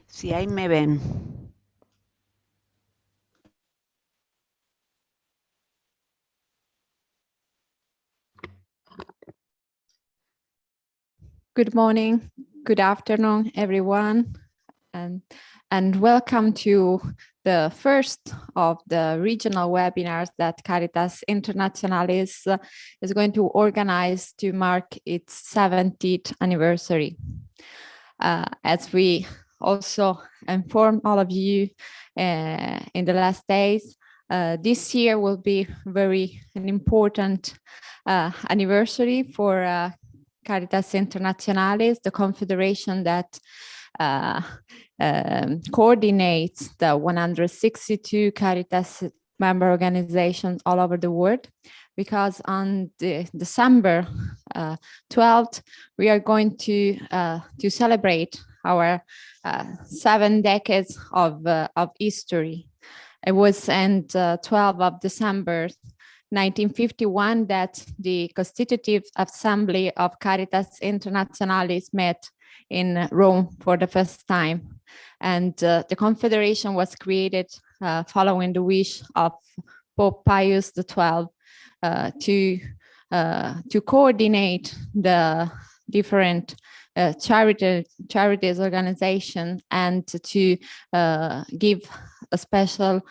Si ahí me ven. Good morning, good afternoon, everyone, and welcome to the first of the regional webinars that Caritas Internationalis is going to organize to mark its 70th anniversary. As we also informed all of you in the last days, this year will be an important anniversary for Caritas Internationalis, the confederation that coordinates the 162 Caritas member organizations all over the world, because on December 12th, we are going to celebrate our 7 decades of history. It was on 12th of December 1951 that the Constitutive Assembly of Caritas Internationalis met in Rome for the first time. And the Confederation was created following the wish of Pope Pius XII to coordinate the different charities organization and to give a special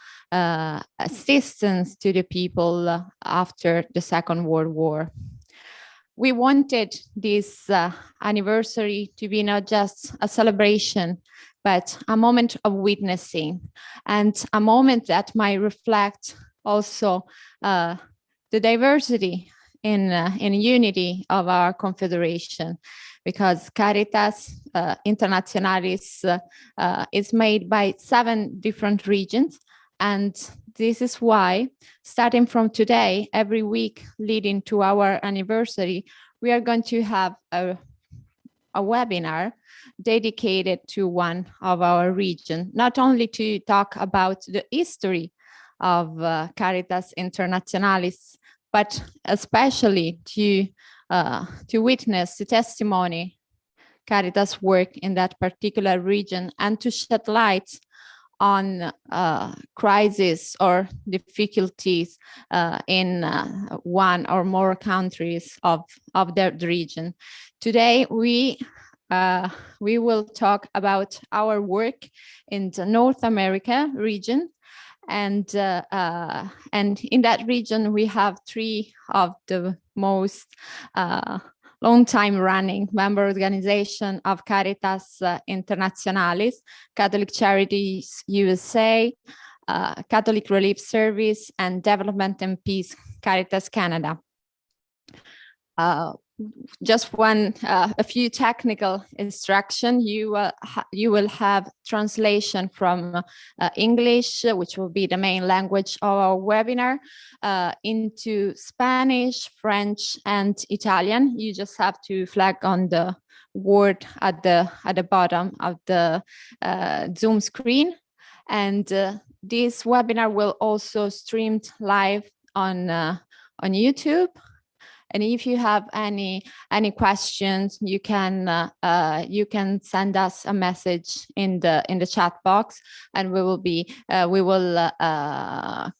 assistance to the people after the Second World War. We wanted this anniversary to be not just a celebration, but a moment of witnessing and a moment that might reflect also the diversity in unity of our confederation, because Caritas Internationalis is made by 7 different regions. And this is why, starting from today, every week leading to our anniversary, we are going to have a webinar dedicated to one of our region, not only to talk about the history of Caritas Internationalis, but especially to witness the testimony Caritas work in that particular region and to shed light on crises or difficulties in one or more countries of that region. Today, we will talk about our work in the North America region. And in that region, we have 3 of the most long time running member organization of Caritas Internationalis, Catholic Charities Usa, Catholic Relief Service, and Development and Peace Caritas Canada. Just a few technical instruction. You will have translation from English, which will be the main language of our webinar, into Spanish, French, and Italian. You just have to flag on the word at the bottom of the Zoom screen. And this webinar will also streamed live on YouTube. And if you have any questions, you can send us a message in the chat box, and we will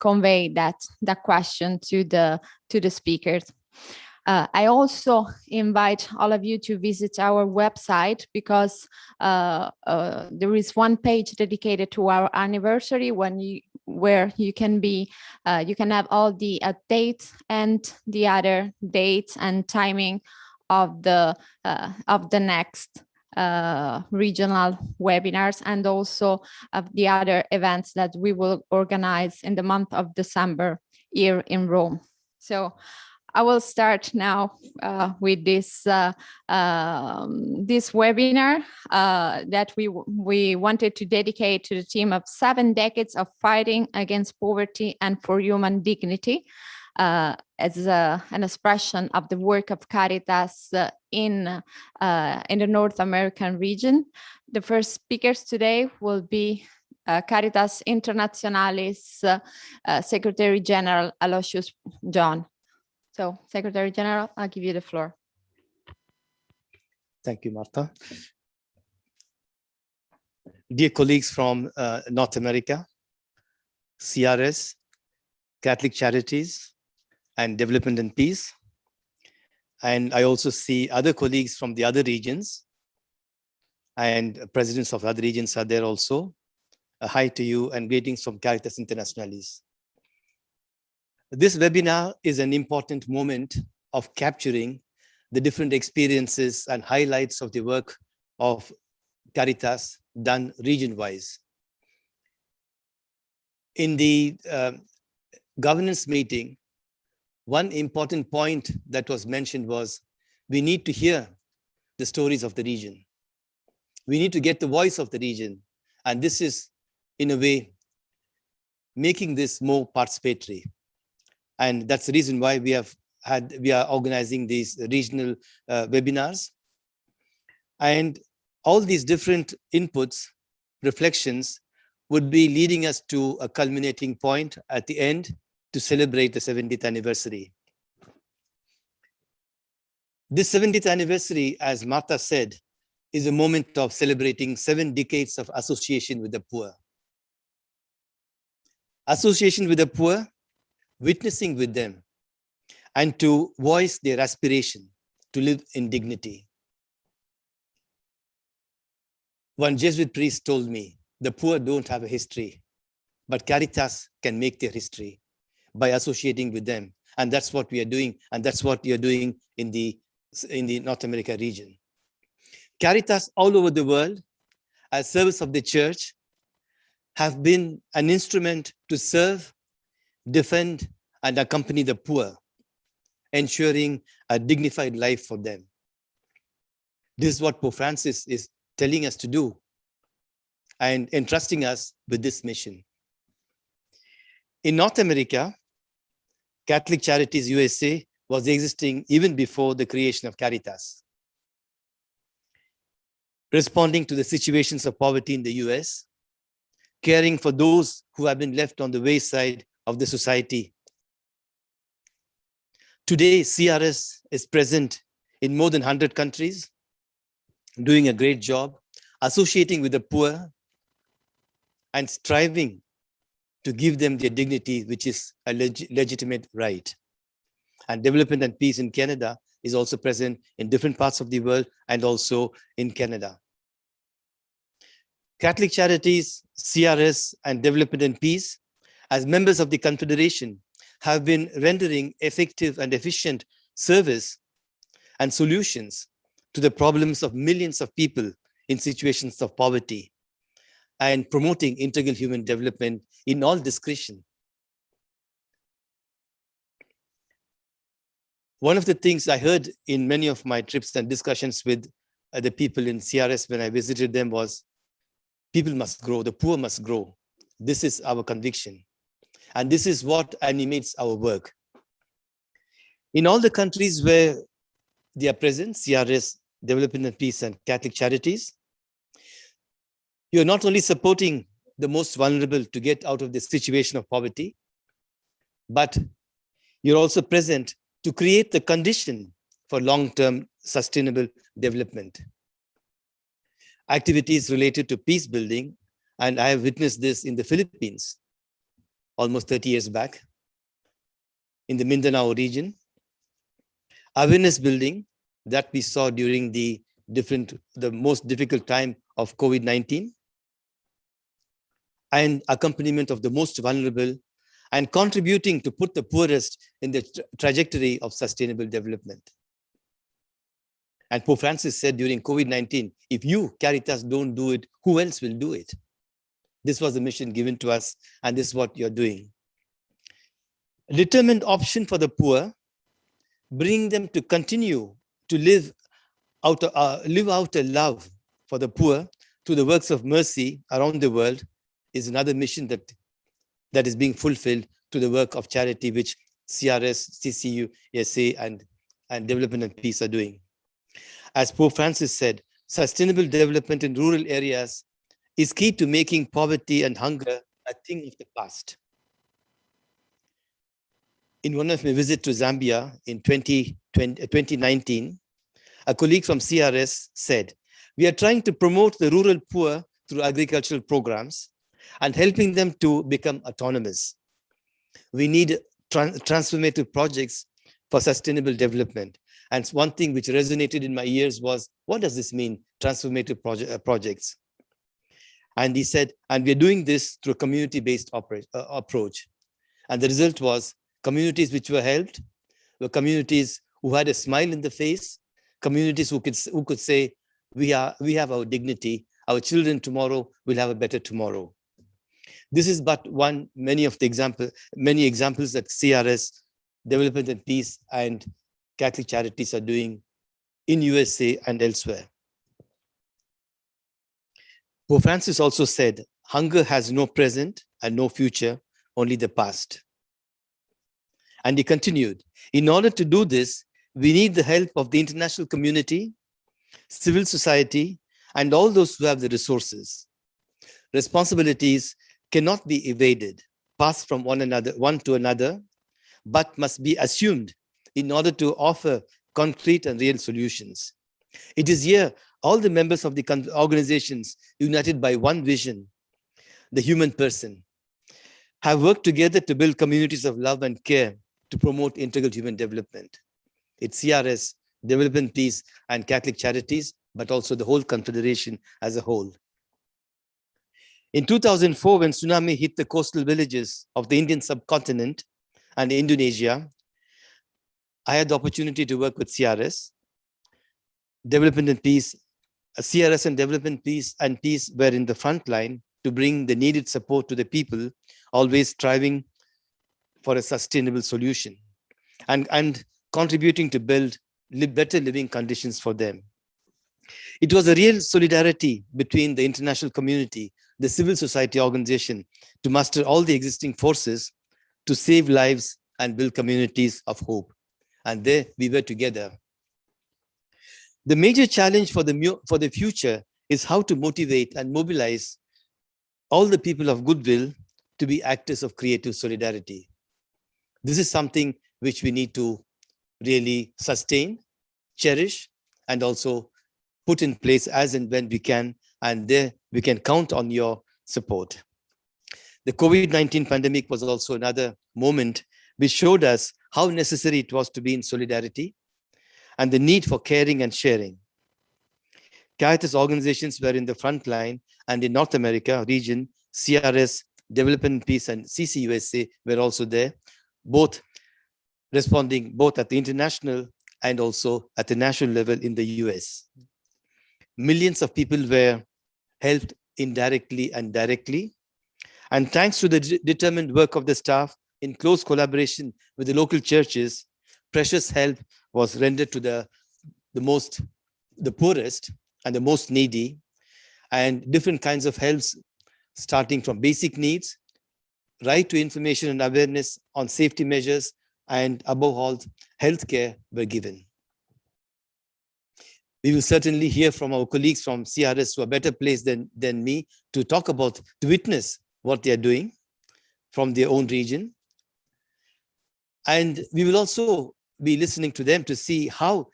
convey that question to the speakers. I also invite all of you to visit our website, because there is one page dedicated to our anniversary where you can have all the dates and the other dates and timing of the next regional webinars, and also of the other events that we will organize in the month of December here in Rome. So I will start now with this webinar that we wanted to dedicate to the theme of 7 decades of fighting against poverty and for human dignity, as an expression of the work of Caritas in the North American region. The first speakers today will be Caritas Internationalis Secretary General Aloysius John. So, Secretary General, I'll give you the floor. Thank you, Martha. Dear colleagues from North America, CRS, Catholic Charities, and Development and Peace. And I also see other colleagues from the other regions, and presidents of other regions are there also. A hi to you and greetings from Caritas Internationalis. This webinar is an important moment of capturing the different experiences and highlights of the work of Caritas done region-wise. In the governance meeting, one important point that was mentioned was we need to hear the stories of the region. We need to get the voice of the region. And this is, in a way, making this more participatory. And that's the reason why we are organizing these regional webinars. And all these different inputs, reflections, would be leading us to a culminating point at the end to celebrate the 70th anniversary. This 70th anniversary, as Martha said, is a moment of celebrating 7 decades of association with the poor. Association with the poor, witnessing with them, and to voice their aspiration to live in dignity. One Jesuit priest told me, the poor don't have a history, but Caritas can make their history by associating with them. And that's what we are doing, and that's what we are doing in the North America region. Caritas all over the world, as service of the church, have been an instrument to serve, defend, and accompany the poor, ensuring a dignified life for them. This is what Pope Francis is telling us to do and entrusting us with this mission. In North America, Catholic Charities USA was existing even before the creation of Caritas. Responding to the situations of poverty in the US, caring for those who have been left on the wayside of the society. Today, CRS is present in more than 100 countries, doing a great job, associating with the poor, and striving to give them their dignity, which is a legitimate right. And Development and Peace in Canada is also present in different parts of the world and also in Canada. Catholic Charities, CRS, and Development and Peace, as members of the Confederation, have been rendering effective and efficient service and solutions to the problems of millions of people in situations of poverty and promoting integral human development in all discretion. One of the things I heard in many of my trips and discussions with the people in CRS when I visited them was, people must grow, the poor must grow. This is our conviction. And this is what animates our work. In all the countries where they are present, CRS, Development and Peace, and Catholic Charities, you're not only supporting the most vulnerable to get out of the situation of poverty, but you're also present to create the condition for long-term sustainable development. Activities related to peace building, and I have witnessed this in the Philippines almost 30 years back, in the Mindanao region. Awareness building that we saw during the most difficult time of COVID-19, and accompaniment of the most vulnerable, and contributing to put the poorest in the trajectory of sustainable development. And Pope Francis said during COVID-19, if you, Caritas, don't do it, who else will do it? This was the mission given to us, and this is what you're doing. A determined option for the poor bring them to continue to live out a love for the poor through the works of mercy around the world is another mission that is being fulfilled to the work of charity which CRS, CCU, USA, and Development and Peace are doing. As Pope Francis said, sustainable development in rural areas is key to making poverty and hunger a thing of the past. In one of my visits to Zambia in 2019, a colleague from CRS said, "We are trying to promote the rural poor through agricultural programs and helping them to become autonomous. We need transformative projects for sustainable development." And one thing which resonated in my ears was, what does this mean, transformative projects? And he said, and we're doing this through a community-based approach. And the result was communities which were helped were communities who had a smile in the face, communities who could say, we have our dignity, our children tomorrow will have a better tomorrow. This is but many examples that CRS, Development and Peace, and Catholic Charities are doing in USA and elsewhere. Pope Francis also said, hunger has no present and no future, only the past. And he continued, in order to do this, we need the help of the international community, civil society, and all those who have the resources. Responsibilities cannot be evaded, passed from one to another, but must be assumed in order to offer concrete and real solutions. It is here all the members of the organizations, united by one vision, the human person, have worked together to build communities of love and care to promote integral human development. It's CRS, Development, Peace, and Catholic Charities, but also the whole Confederation as a whole. In 2004, when tsunami hit the coastal villages of the Indian subcontinent and Indonesia, I had the opportunity to work with CRS, Development and Peace. CRS and Development, Peace were in the front line to bring the needed support to the people, always striving for a sustainable solution and contributing to build better living conditions for them. It was a real solidarity between the international community, the civil society organization, to muster all the existing forces to save lives and build communities of hope. And there we were together. The major challenge for the future is how to motivate and mobilize all the people of goodwill to be actors of creative solidarity. This is something which we need to really sustain, cherish, and also put in place as and when we can, and there we can count on your support. The COVID-19 pandemic was also another moment which showed us how necessary it was to be in solidarity and the need for caring and sharing. Caritas organizations were in the front line, and in North America region, CRS, Development, Peace, and CCUSA were also there, both responding both at the international and also at the national level in the US. Millions of people were helped indirectly and directly. And thanks to the determined work of the staff in close collaboration with the local churches, precious help was rendered to the poorest and the most needy, and different kinds of helps, starting from basic needs, right to information and awareness on safety measures, and above all, healthcare were given. We will certainly hear from our colleagues from CRS who are better placed than me to talk about, to witness what they are doing from their own region. And we will also be listening to them to see how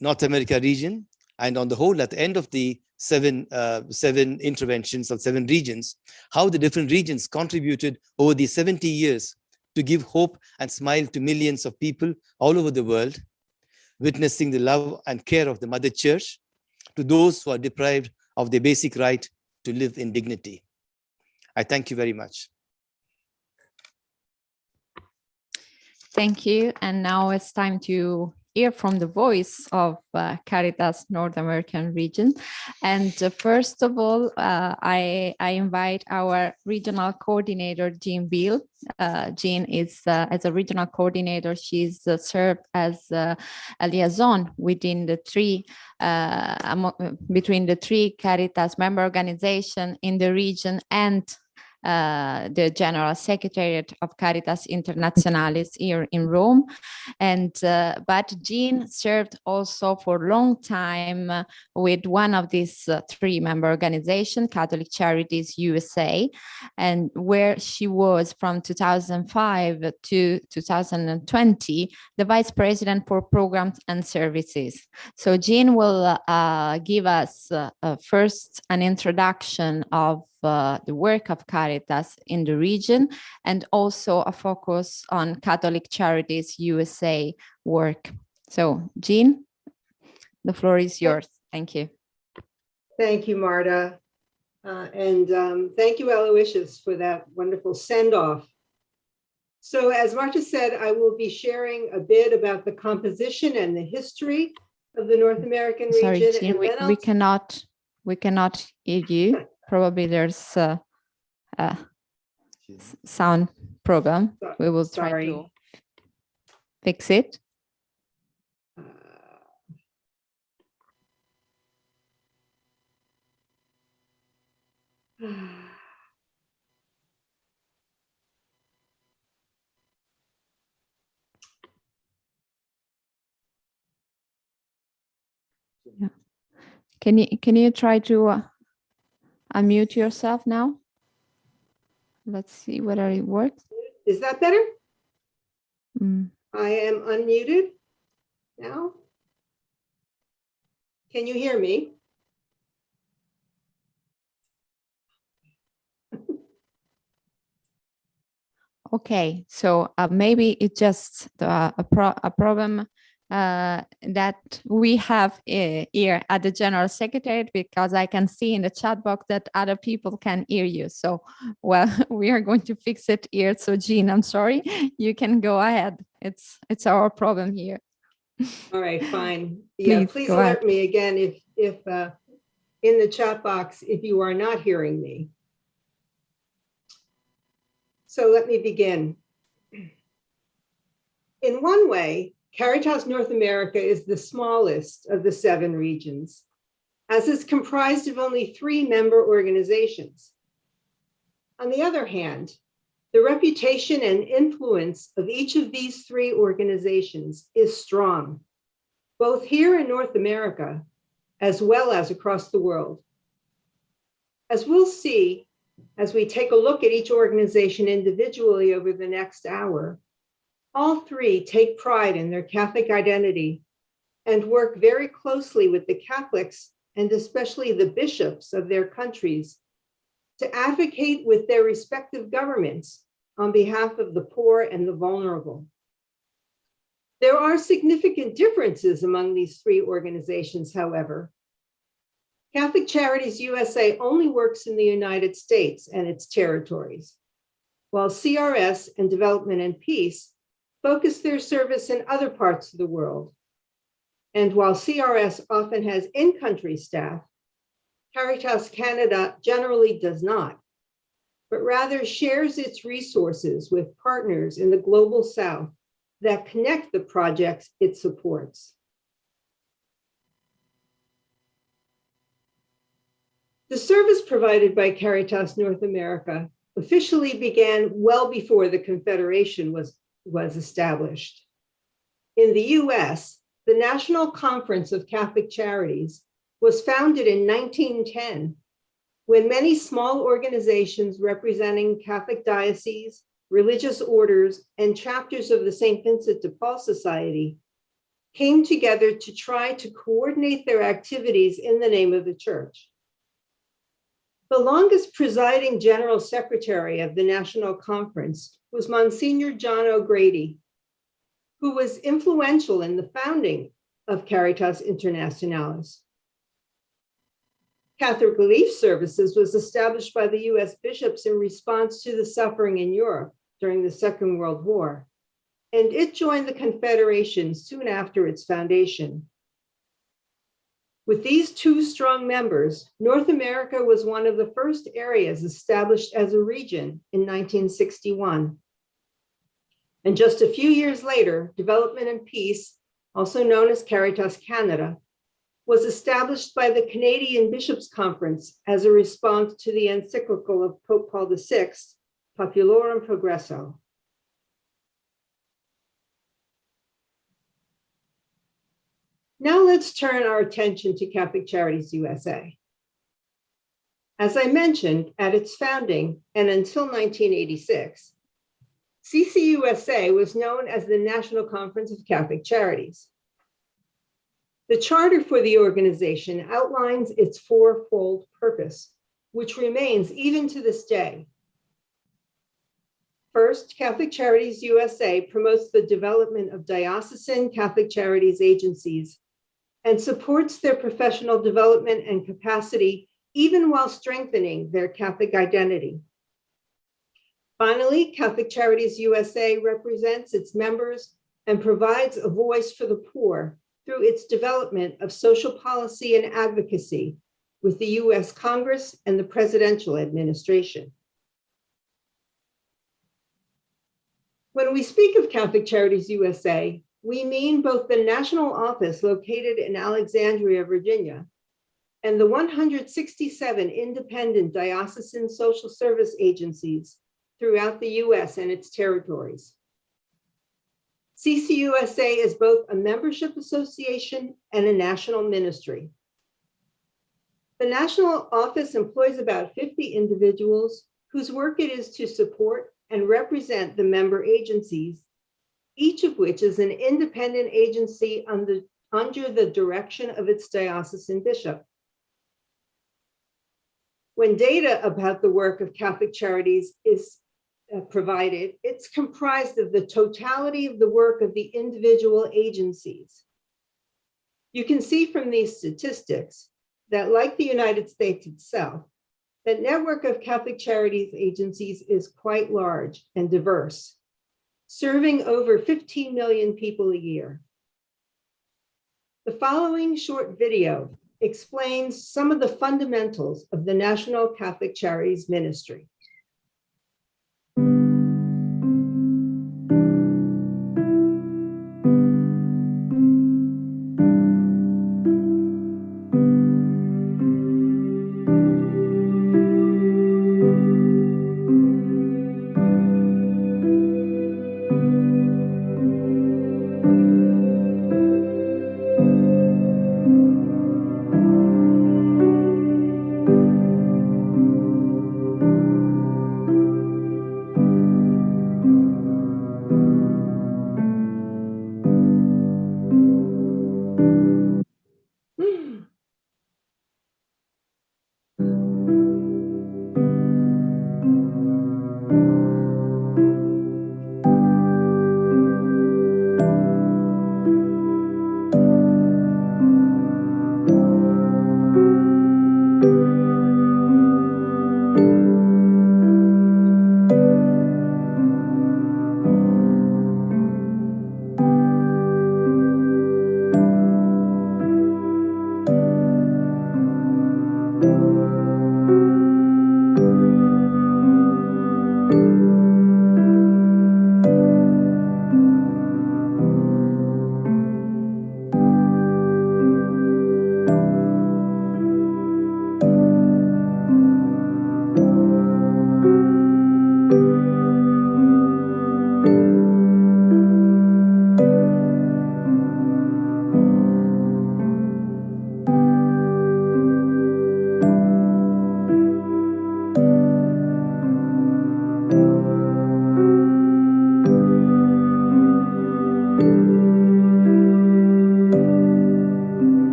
North America region, and on the whole, at the end of the seven interventions of 7 regions, how the different regions contributed over the 70 years to give hope and smile to millions of people all over the world, witnessing the love and care of the Mother Church to those who are deprived of their basic right to live in dignity. I thank you very much. Thank you. And now it's time to hear from the voice of Caritas North American region. And first of all, I invite our regional coordinator, Jean Beal. Jean is, as a regional coordinator, she's served as a liaison within the three, between the three Caritas member organizations in the region and the General Secretariat of Caritas Internationalis here in Rome. And but Jean served also for a long time with one of these three member organizations, Catholic Charities USA, and where she was from 2005 to 2020, the Vice President for Programs and Services. So Jean will give us first an introduction of the work of Caritas in the region, and also a focus on Catholic Charities USA work. So, Jean, the floor is yours. Thank you. Thank you, Marta. And thank you, Aloysius, for that wonderful send-off. So as Marta said, I will be sharing a bit about the composition and the history of the North American region. Sorry, Jean, we cannot hear you. Probably there's a sound problem. We will try to fix it. Yeah. Can you try to unmute yourself now? Let's see whether it works. Is that better? Mm. I am unmuted now. Can you hear me? Okay, so maybe it's just a problem that we have here at the General Secretariat, because I can see in the chat box that other people can hear you. So, well, we are going to fix it here. So, Jean, I'm sorry, you can go ahead. It's our problem here. All right, fine. Yeah, please alert ahead. me again if in the chat box if you are not hearing me. So let me begin. In one way, Caritas North America is the smallest of the 7 regions, as it's comprised of only 3 member organizations. On the other hand, the reputation and influence of each of these 3 organizations is strong, both here in North America, as well as across the world. As we'll see, as we take a look at each organization individually over the next hour, all 3 take pride in their Catholic identity and work very closely with the Catholics, and especially the bishops of their countries, to advocate with their respective governments on behalf of the poor and the vulnerable. There are significant differences among these 3 organizations, however. Catholic Charities USA only works in the United States and its territories, while CRS and Development and Peace focus their service in other parts of the world. And while CRS often has in-country staff, Caritas Canada generally does not, but rather shares its resources with partners in the Global South that connect the projects it supports. The service provided by Caritas North America officially began well before the Confederation was established. In the US, the National Conference of Catholic Charities was founded in 1910, when many small organizations representing Catholic dioceses, religious orders, and chapters of the St. Vincent de Paul Society came together to try to coordinate their activities in the name of the Church. The longest presiding General Secretary of the National Conference was Monsignor John O'Grady, who was influential in the founding of Caritas Internationalis. Catholic Relief Services was established by the US bishops in response to the suffering in Europe during the Second World War. and it joined the Confederation soon after its foundation. With these two strong members, North America was one of the first areas established as a region in 1961. And just a few years later, Development and Peace, also known as Caritas Canada, was established by the Canadian Bishops' Conference as a response to the encyclical of Pope Paul VI, Populorum Progresso. Now let's turn our attention to Catholic Charities USA. As I mentioned, at its founding and until 1986, CCUSA was known as the National Conference of Catholic Charities. The charter for the organization outlines its fourfold purpose, which remains even to this day. First, Catholic Charities USA promotes the development of diocesan Catholic charities agencies and supports their professional development and capacity, even while strengthening their Catholic identity. Finally, Catholic Charities USA represents its members and provides a voice for the poor through its development of social policy and advocacy with the US Congress and the presidential administration. When we speak of Catholic Charities USA, we mean both the national office located in Alexandria, Virginia, and the 167 independent diocesan social service agencies throughout the US and its territories. CCUSA is both a membership association and a national ministry. The national office employs about 50 individuals whose work it is to support and represent the member agencies, each of which is an independent agency under the direction of its diocesan bishop. When data about the work of Catholic Charities is provided, it's comprised of the totality of the work of the individual agencies. You can see from these statistics that, like the United States itself, the network of Catholic Charities agencies is quite large and diverse, serving over 15 million people a year. The following short video explains some of the fundamentals of the National Catholic Charities Ministry.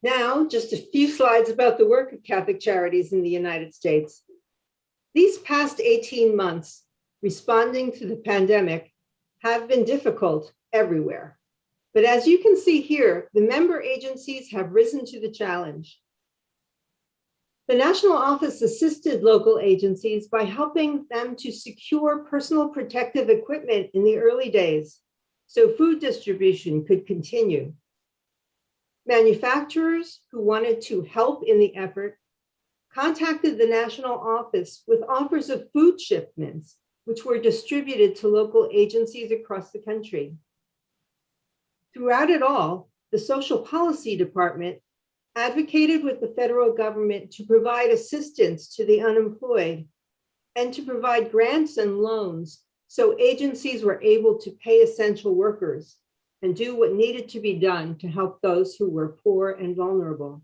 Now, just a few slides about the work of Catholic Charities in the United States. These past 18 months, responding to the pandemic, have been difficult everywhere. But as you can see here, the member agencies have risen to the challenge. The National Office assisted local agencies by helping them to secure personal protective equipment in the early days, so food distribution could continue. Manufacturers who wanted to help in the effort contacted the National Office with offers of food shipments, which were distributed to local agencies across the country. Throughout it all, the Social Policy Department advocated with the federal government to provide assistance to the unemployed and to provide grants and loans so agencies were able to pay essential workers and do what needed to be done to help those who were poor and vulnerable.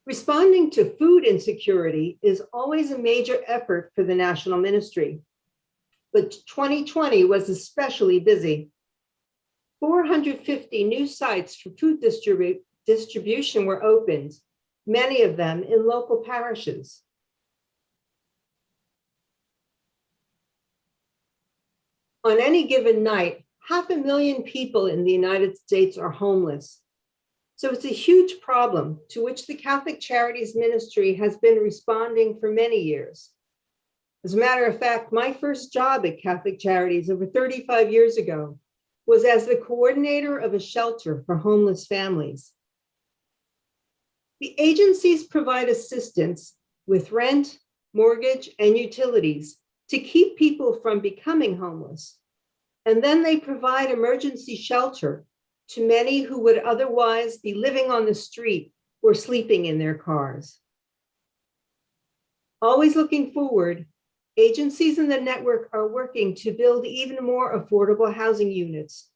Responding to food insecurity is always a major effort for the National Ministry, but 2020 was especially busy. 450 new sites for food distribution were opened, many of them in local parishes. On any given night, 500,000 people in the United States are homeless. So it's a huge problem to which the Catholic Charities Ministry has been responding for many years. As a matter of fact, my first job at Catholic Charities over 35 years ago was as the coordinator of a shelter for homeless families. The agencies provide assistance with rent, mortgage, and utilities to keep people from becoming homeless. And then they provide emergency shelter to many who would otherwise be living on the street or sleeping in their cars. Always looking forward, agencies in the network are working to build even more affordable housing units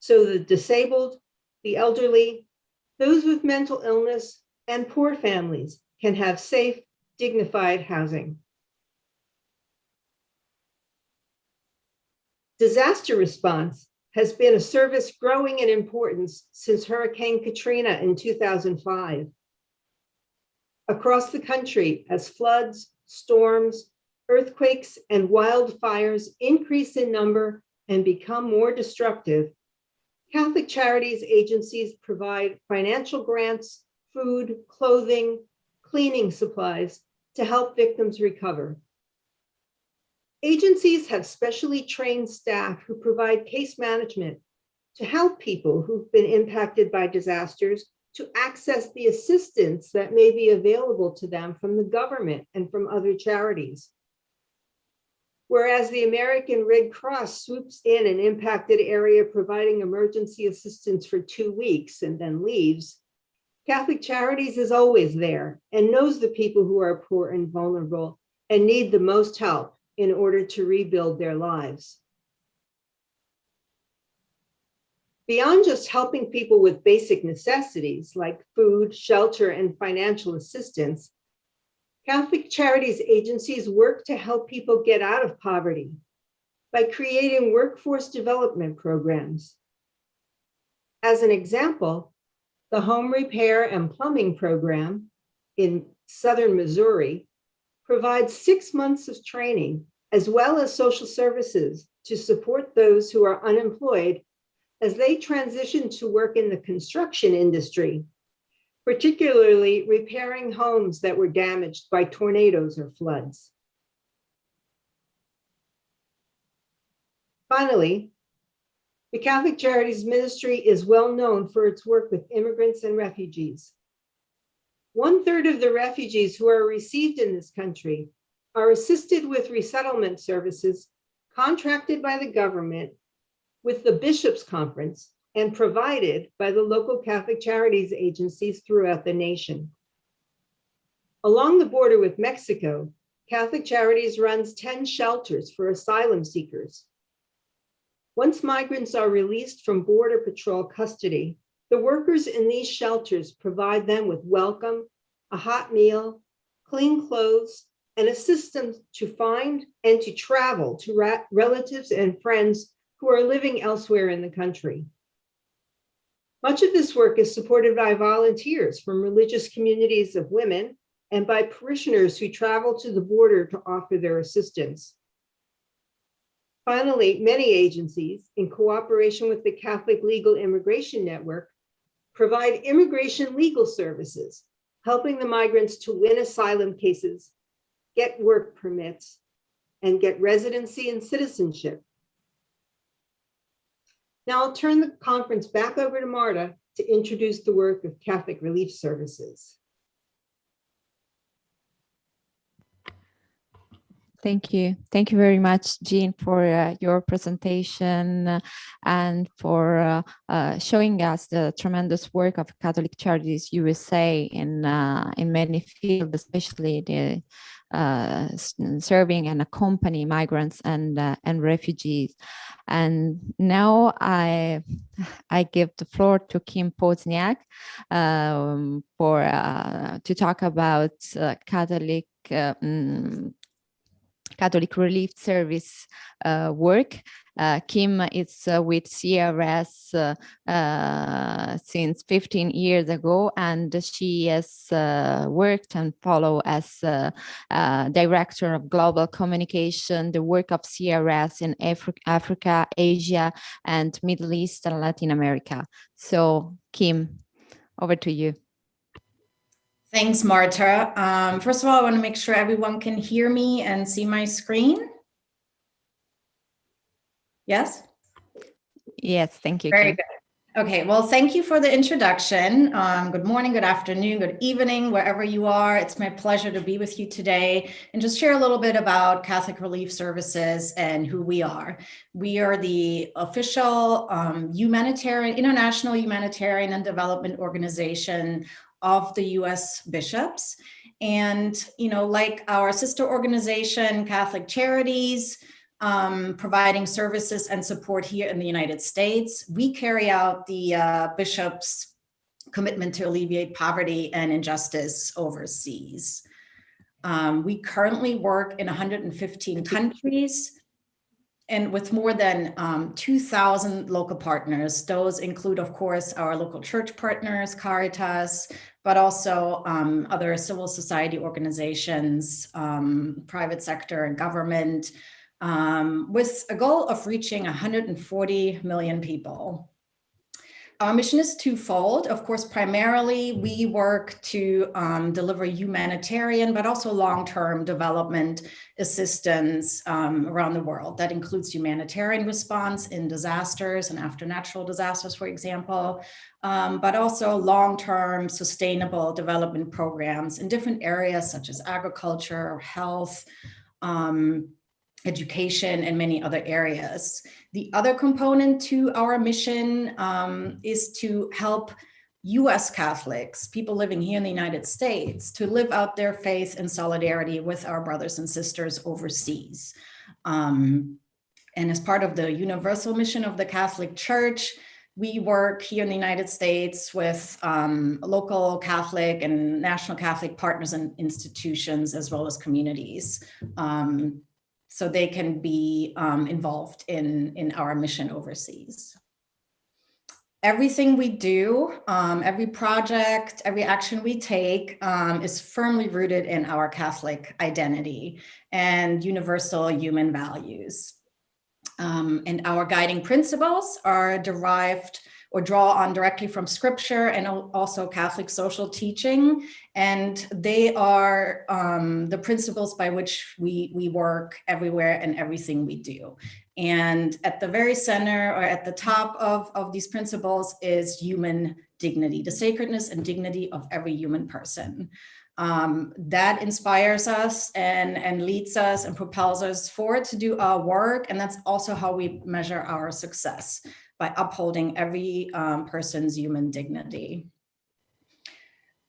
so the disabled, the elderly, those with mental illness, and poor families can have safe, dignified housing. Disaster response has been a service growing in importance since Hurricane Katrina in 2005. Across the country, as floods, storms, earthquakes, and wildfires increase in number and become more destructive, Catholic Charities agencies provide financial grants, food, clothing, cleaning supplies to help victims recover. Agencies have specially trained staff who provide case management to help people who've been impacted by disasters to access the assistance that may be available to them from the government and from other charities. Whereas the American Red Cross swoops in an impacted area providing emergency assistance for 2 weeks and then leaves, Catholic Charities is always there and knows the people who are poor and vulnerable and need the most help in order to rebuild their lives. Beyond just helping people with basic necessities like food, shelter, and financial assistance, Catholic Charities agencies work to help people get out of poverty by creating workforce development programs. As an example, the Home Repair and Plumbing Program in Southern Missouri provides 6 months of training as well as social services to support those who are unemployed as they transition to work in the construction industry, particularly repairing homes that were damaged by tornadoes or floods. Finally, the Catholic Charities Ministry is well known for its work with immigrants and refugees. 1/3 of the refugees who are received in this country are assisted with resettlement services contracted by the government with the Bishops' Conference and provided by the local Catholic Charities agencies throughout the nation. Along the border with Mexico, Catholic Charities runs 10 shelters for asylum seekers. Once migrants are released from Border Patrol custody, the workers in these shelters provide them with welcome, a hot meal, clean clothes, and assist them to find and to travel to relatives and friends who are living elsewhere in the country. Much of this work is supported by volunteers from religious communities of women and by parishioners who travel to the border to offer their assistance. Finally, many agencies, in cooperation with the Catholic Legal Immigration Network, provide immigration legal services, helping the migrants to win asylum cases, get work permits, and get residency and citizenship. Now I'll turn the conference back over to Marta to introduce the work of Catholic Relief Services. Thank you. Thank you very much, Jean, for your presentation and for showing us the tremendous work of Catholic Charities USA in many fields, especially the serving and accompany migrants and refugees. And now I give the floor to Kim Pozniak to talk about Catholic Relief Service work. Kim is with CRS since 15 years ago, and she has worked and followed as Director of Global Communication, the work of CRS in Africa, Asia, and Middle East and Latin America. So, Kim, over to you. Thanks, Marta. First of all, I want to make sure everyone can hear me and see my screen. Yes? Yes, thank you. Very Kim. good. Okay, well, thank you for the introduction. Good morning, good afternoon, good evening, wherever you are. It's my pleasure to be with you today and just share a little bit about Catholic Relief Services and who we are. We are the official international humanitarian and development organization of the US bishops. And, like our sister organization, Catholic Charities, providing services and support here in the United States, we carry out the bishops' commitment to alleviate poverty and injustice overseas. We currently work in 115 countries and with more than 2,000 local partners. Those include, of course, our local church partners, Caritas, but also other civil society organizations, private sector and government, with a goal of reaching 140 million people. Our mission is twofold. Of course, primarily we work to deliver humanitarian, but also long-term development assistance around the world. That includes humanitarian response in disasters and after natural disasters, for example, but also long-term sustainable development programs in different areas such as agriculture, health, education, and many other areas. The other component to our mission is to help US Catholics, people living here in the United States, to live out their faith in solidarity with our brothers and sisters overseas. And as part of the universal mission of the Catholic Church, we work here in the United States with local Catholic and national Catholic partners and institutions, as well as communities, so they can be involved in our mission overseas. Everything we do, every project, every action we take is firmly rooted in our Catholic identity and universal human values. And our guiding principles are derived or draw on directly from scripture and also Catholic social teaching. And they are the principles by which we work everywhere and everything we do. And at the very center or at the top of these principles is human dignity, the sacredness and dignity of every human person. That inspires us and leads us and propels us forward to do our work. And that's also how we measure our success, by upholding every person's human dignity.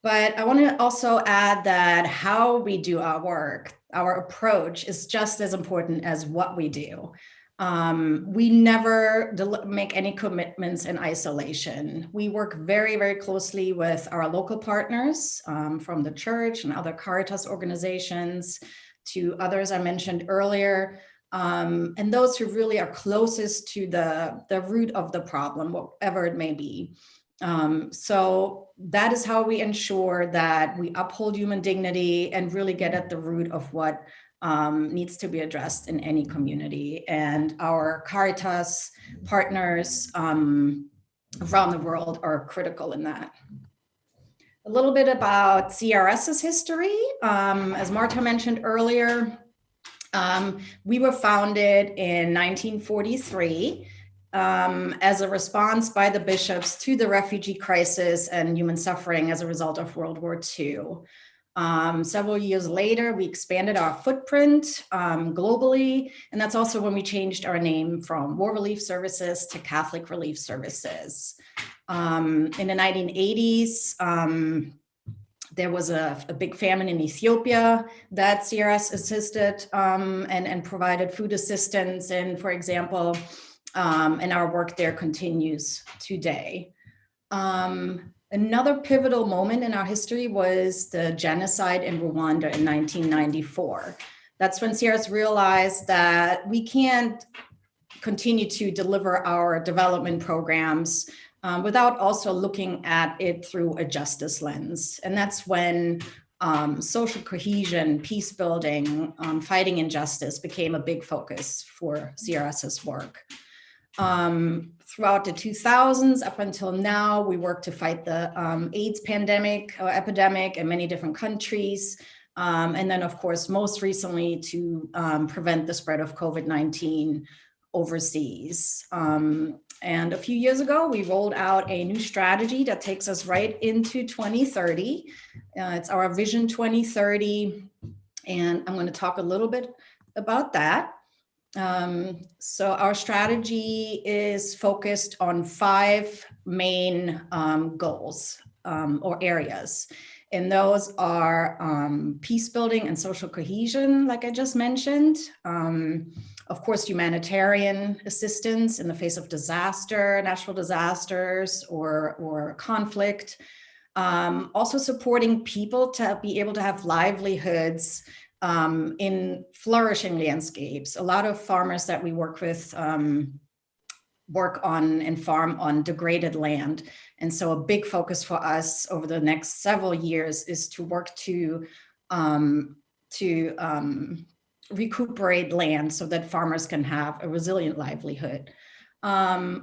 But I want to also add that how we do our work, our approach, is just as important as what we do. We never make any commitments in isolation. We work very, very closely with our local partners from the church and other Caritas organizations to others I mentioned earlier, and those who really are closest to the root of the problem, whatever it may be. So that is how we ensure that we uphold human dignity and really get at the root of what needs to be addressed in any community. And our Caritas partners around the world are critical in that. A little bit about CRS's history. As Marta mentioned earlier, we were founded in 1943 as a response by the bishops to the refugee crisis and human suffering as a result of World War II. Several years later, we expanded our footprint globally, and that's also when we changed our name from War Relief Services to Catholic Relief Services. In the 1980s, there was a big famine in Ethiopia that CRS assisted and provided food assistance in, for example, and our work there continues today. Another pivotal moment in our history was the genocide in Rwanda in 1994. That's when CRS realized that we can't continue to deliver our development programs without also looking at it through a justice lens. And that's when social cohesion, peace building, fighting injustice became a big focus for CRS's work. Throughout the 2000s up until now, we work to fight the AIDS pandemic or epidemic in many different countries. And then, of course, most recently to prevent the spread of COVID-19 overseas. And a few years ago, we rolled out a new strategy that takes us right into 2030. It's our Vision 2030. And I'm going to talk a little bit about that. So our strategy is focused on 5 main goals or areas. And those are peace building and social cohesion, like I just mentioned. Of course, humanitarian assistance in the face of disaster, natural disasters, or conflict. Also supporting people to be able to have livelihoods in flourishing landscapes. A lot of farmers that we work with work on and farm on degraded land. And so a big focus for us over the next several years is to work to recuperate land so that farmers can have a resilient livelihood.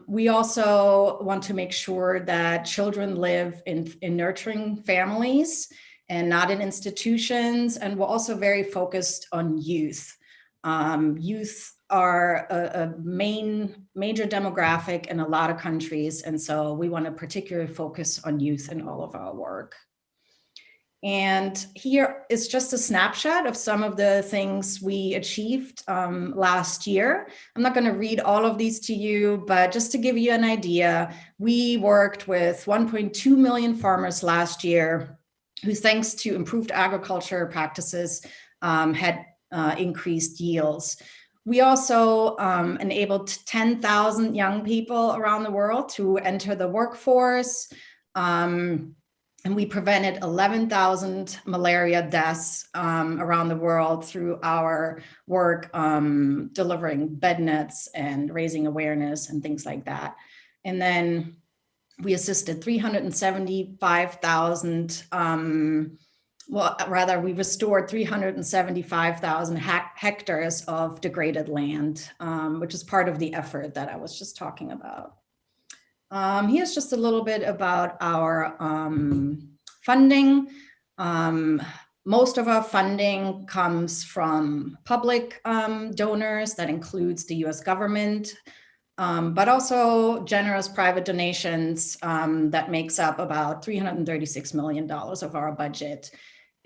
We also want to make sure that children live in nurturing families and not in institutions. And we're also very focused on youth. Youth are a major demographic in a lot of countries. And so we want to particularly focus on youth in all of our work. And here is just a snapshot of some of the things we achieved last year. I'm not going to read all of these to you, but just to give you an idea, we worked with 1.2 million farmers last year who, thanks to improved agriculture practices, had increased yields. We also enabled 10,000 young people around the world to enter the workforce. And we prevented 11,000 malaria deaths around the world through our work delivering bed nets and raising awareness and things like that. And then we assisted 375,000, we restored 375,000 hectares of degraded land, which is part of the effort that I was just talking about. Here's just a little bit about our funding. Most of our funding comes from public donors. That includes the US government, but also generous private donations that makes up about $336 million of our budget.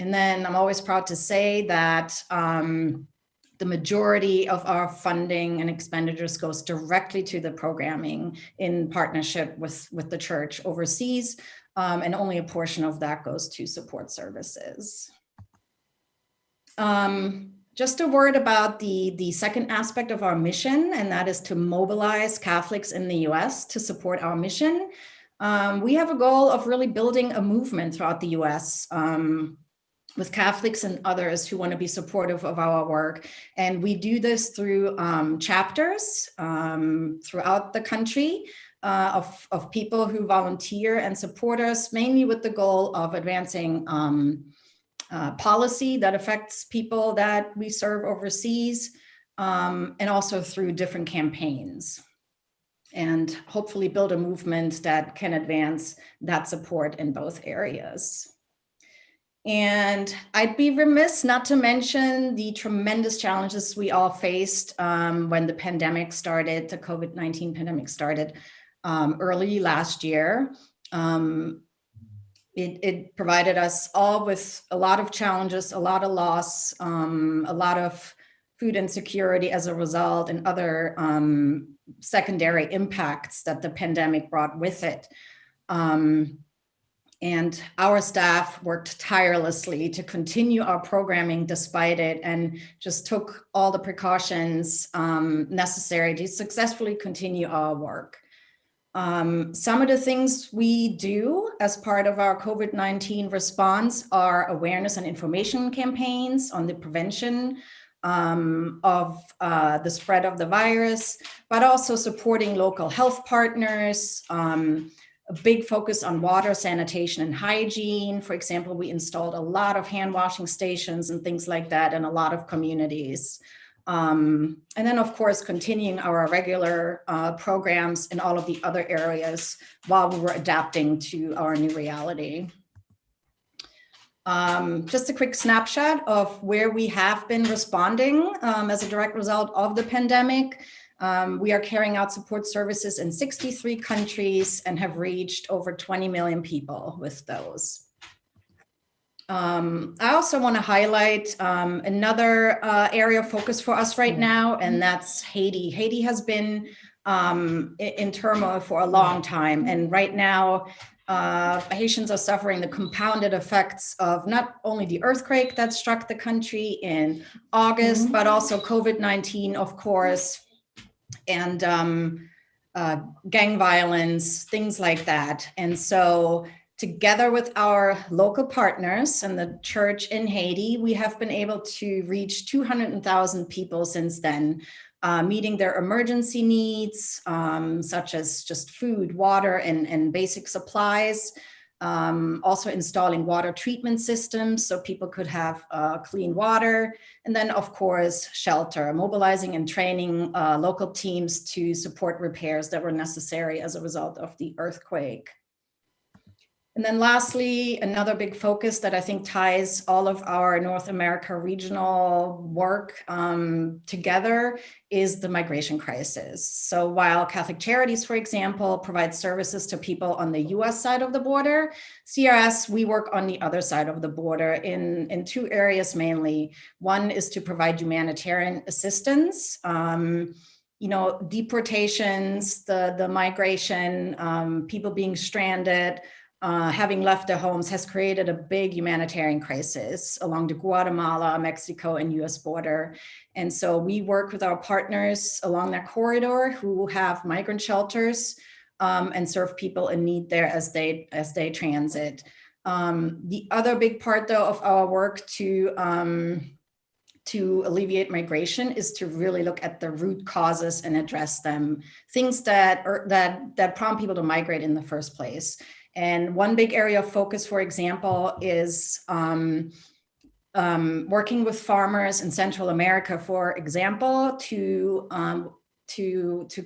And then I'm always proud to say that the majority of our funding and expenditures goes directly to the programming in partnership with the church overseas, and only a portion of that goes to support services. Just a word about the second aspect of our mission, and that is to mobilize Catholics in the US to support our mission. We have a goal of really building a movement throughout the US with Catholics and others who want to be supportive of our work. And we do this through chapters throughout the country of people who volunteer and support us, mainly with the goal of advancing policy that affects people that we serve overseas, and also through different campaigns, and hopefully build a movement that can advance that support in both areas. And I'd be remiss not to mention the tremendous challenges we all faced when the pandemic started, the COVID-19 pandemic started early last year. It provided us all with a lot of challenges, a lot of loss, a lot of food insecurity as a result, and other secondary impacts that the pandemic brought with it. And our staff worked tirelessly to continue our programming despite it, and just took all the precautions necessary to successfully continue our work. Some of the things we do as part of our COVID-19 response are awareness and information campaigns on the prevention of the spread of the virus, but also supporting local health partners, a big focus on water, sanitation, and hygiene. For example, we installed a lot of hand washing stations and things like that in a lot of communities. And then, of course, continuing our regular programs in all of the other areas while we were adapting to our new reality. Just a quick snapshot of where we have been responding as a direct result of the pandemic. We are carrying out support services in 63 countries and have reached over 20 million people with those. I also want to highlight another area of focus for us right now, and that's Haiti. Haiti has been in turmoil for a long time, and right now Haitians are suffering the compounded effects of not only the earthquake that struck the country in August, but also COVID-19, of course, and gang violence, things like that. And so together with our local partners and the church in Haiti, we have been able to reach 200,000 people since then, meeting their emergency needs, such as just food, water, and basic supplies. Also installing water treatment systems so people could have clean water. And then, of course, shelter, mobilizing and training local teams to support repairs that were necessary as a result of the earthquake. And then lastly, another big focus that I think ties all of our North America regional work together is the migration crisis. So while Catholic Charities, for example, provides services to people on the US side of the border, CRS, we work on the other side of the border in two areas mainly. One is to provide humanitarian assistance. Deportations, the migration, people being stranded, having left their homes has created a big humanitarian crisis along the Guatemala, Mexico, and US border. And so we work with our partners along that corridor who have migrant shelters and serve people in need there as they transit. The other big part, though, of our work to alleviate migration is to really look at the root causes and address them, things that prompt people to migrate in the first place. And one big area of focus, for example, is working with farmers in Central America, for example, to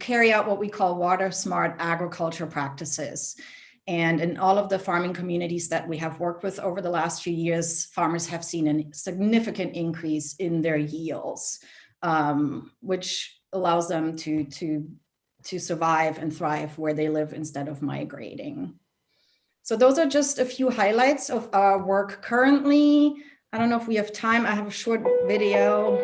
carry out what we call water smart agriculture practices. And in all of the farming communities that we have worked with over the last few years, farmers have seen a significant increase in their yields, which allows them to survive and thrive where they live instead of migrating. So those are just a few highlights of our work currently. I don't know if we have time. I have a short video.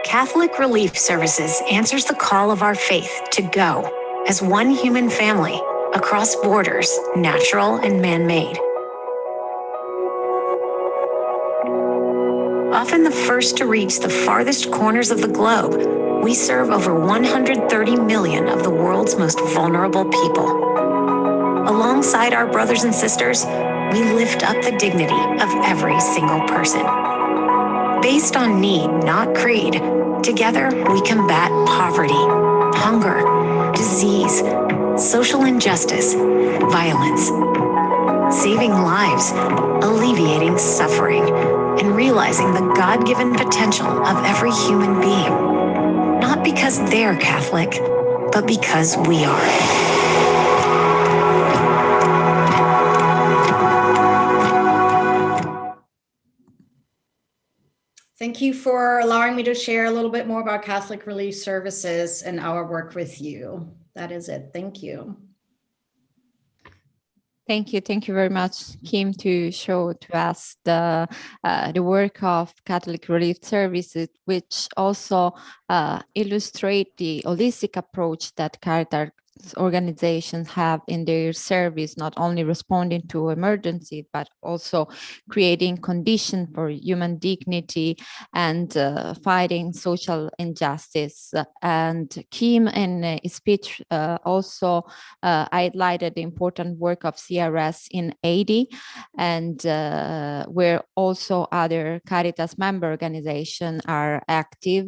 Catholic Relief Services answers the call of our faith to go as one human family across borders, natural and man-made. Often the first to reach the farthest corners of the globe, we serve over 130 million of the world's most vulnerable people. Alongside our brothers and sisters, we lift up the dignity of every single person. Based on need, not creed, together we combat poverty, hunger, disease, social injustice, violence. saving lives, alleviating suffering, and realizing the God-given potential of every human being. Not because they're Catholic, but because we are. Thank you for allowing me to share a little bit more about Catholic Relief Services and our work with you. That is it. Thank you. Thank you very much, Kim, to show to us the work of Catholic Relief Services, which also illustrate the holistic approach that Caritas organizations have in their service, not only responding to emergency, but also creating conditions for human dignity and fighting social injustice. And Kim, in his speech, also highlighted the important work of CRS in Haiti, and where also other Caritas member organizations are active.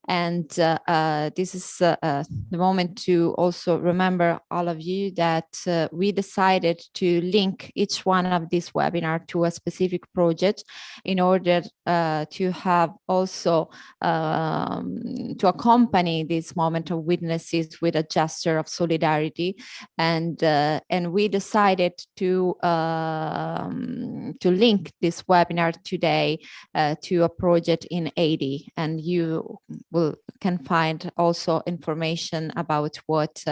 And this is the moment to also remember all of you that we decided to link each one of these webinars to a specific project in order to have also to accompany this moment of witnesses with a gesture of solidarity. And we decided to link this webinar today to a project in Haiti, and you can find also information about what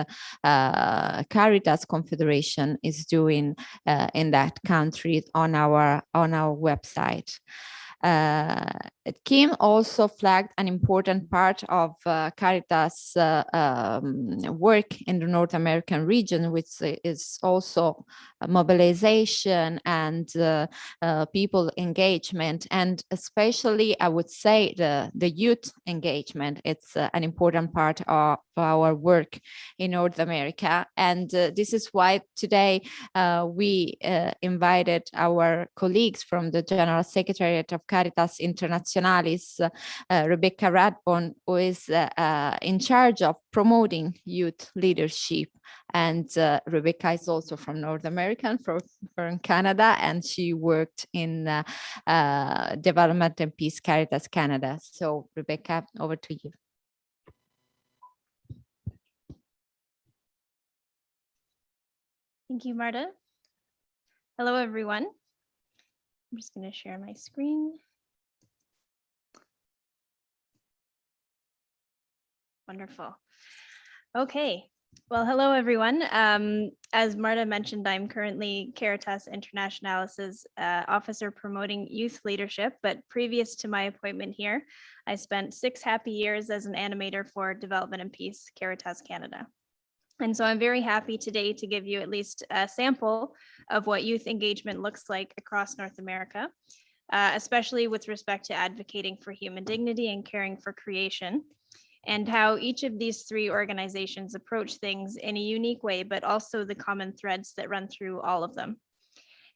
Caritas Confederation is doing in that country on our website. Kim also flagged an important part of Caritas work in the North American region, which is also mobilization and people engagement, and especially I would say the youth engagement. It's an important part of our work in North America, and this is why today we invited our colleagues from the General Secretariat of Caritas Internationalis, Rebecca Radbon, who is in charge of promoting youth leadership. And Rebecca is also from North America, from Canada, and she worked in Development and Peace Caritas Canada. So Rebecca, over to you. Thank you, Marta. Hello, everyone. I'm just going to share my screen. Wonderful. Okay. Well, hello, everyone. As Marta mentioned, I'm currently Caritas Internationalis' officer promoting youth leadership, but previous to my appointment here, I spent 6 happy years as an animator for Development and Peace Caritas Canada. And so I'm very happy today to give you at least a sample of what youth engagement looks like across North America, especially with respect to advocating for human dignity and caring for creation, and how each of these 3 organizations approach things in a unique way, but also the common threads that run through all of them.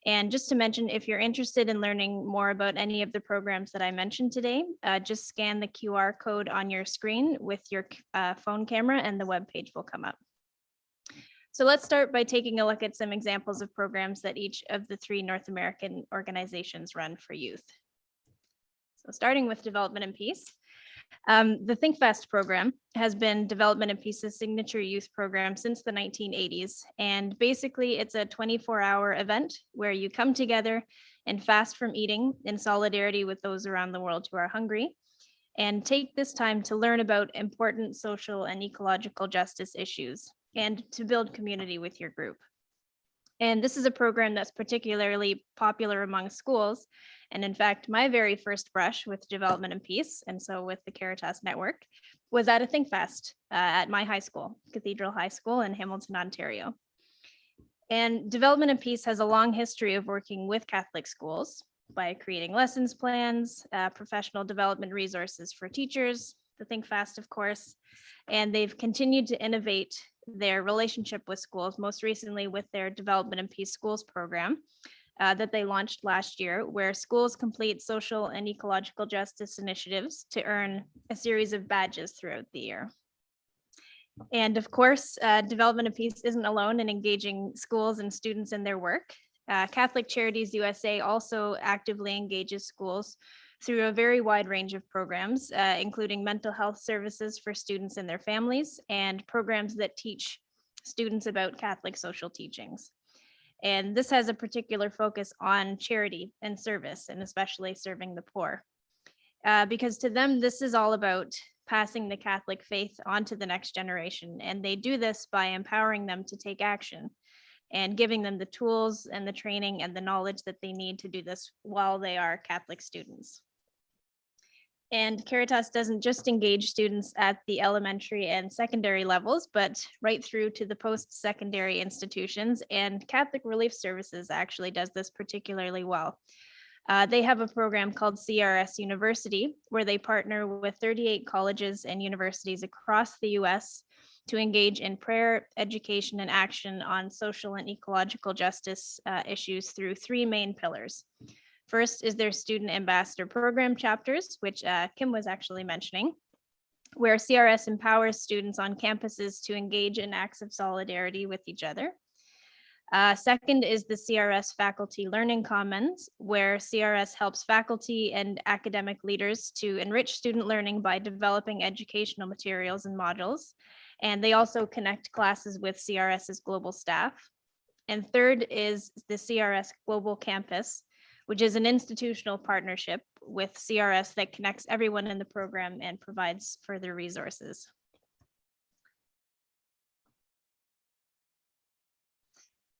And just to mention, if you're interested in learning more about any of the programs that I mentioned today, just scan the QR code on your screen with your phone camera and the webpage will come up. So let's start by taking a look at some examples of programs that each of the 3 North American organizations run for youth. So starting with Development and Peace. The Think Fest program has been Development and Peace's signature youth program since the 1980s. And basically it's a 24-hour event where you come together and fast from eating in solidarity with those around the world who are hungry, and take this time to learn about important social and ecological justice issues and to build community with your group. And this is a program that's particularly popular among schools. And in fact, my very first brush with Development and Peace, and so with the Caritas Network, was at a Think Fest at my high school, Cathedral High School in Hamilton, Ontario. And Development and Peace has a long history of working with Catholic schools by creating lessons plans, professional development resources for teachers, the Think Fast, of course, and they've continued to innovate their relationship with schools, most recently with their Development and Peace Schools program that they launched last year, where schools complete social and ecological justice initiatives to earn a series of badges throughout the year. And of course, Development and Peace isn't alone in engaging schools and students in their work. Catholic Charities USA also actively engages schools through a very wide range of programs, including mental health services for students and their families, and programs that teach students about Catholic social teachings. And this has a particular focus on charity and service, and especially serving the poor. Because to them, this is all about passing the Catholic faith on to the next generation. And they do this by empowering them to take action and giving them the tools and the training and the knowledge that they need to do this while they are Catholic students. And Caritas doesn't just engage students at the elementary and secondary levels, but right through to the post-secondary institutions. And Catholic Relief Services actually does this particularly well. They have a program called Crs University, where they partner with 38 colleges and universities across the US to engage in prayer, education, and action on social and ecological justice issues through three main pillars. First is their student ambassador program chapters, which Kim was actually mentioning, where CRS empowers students on campuses to engage in acts of solidarity with each other. Second is the CRS Faculty Learning Commons, where CRS helps faculty and academic leaders to enrich student learning by developing educational materials and modules. And they also connect classes with CRS's global staff. And third is the CRS Global Campus, which is an institutional partnership with CRS that connects everyone in the program and provides further resources.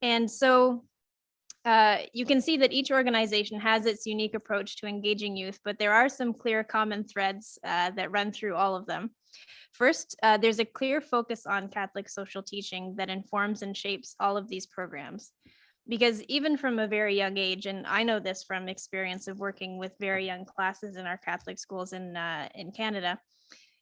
And so you can see that each organization has its unique approach to engaging youth, but there are some clear common threads that run through all of them. First, there's a clear focus on Catholic social teaching that informs and shapes all of these programs. Because even from a very young age, and I know this from experience of working with very young classes in our Catholic schools in Canada,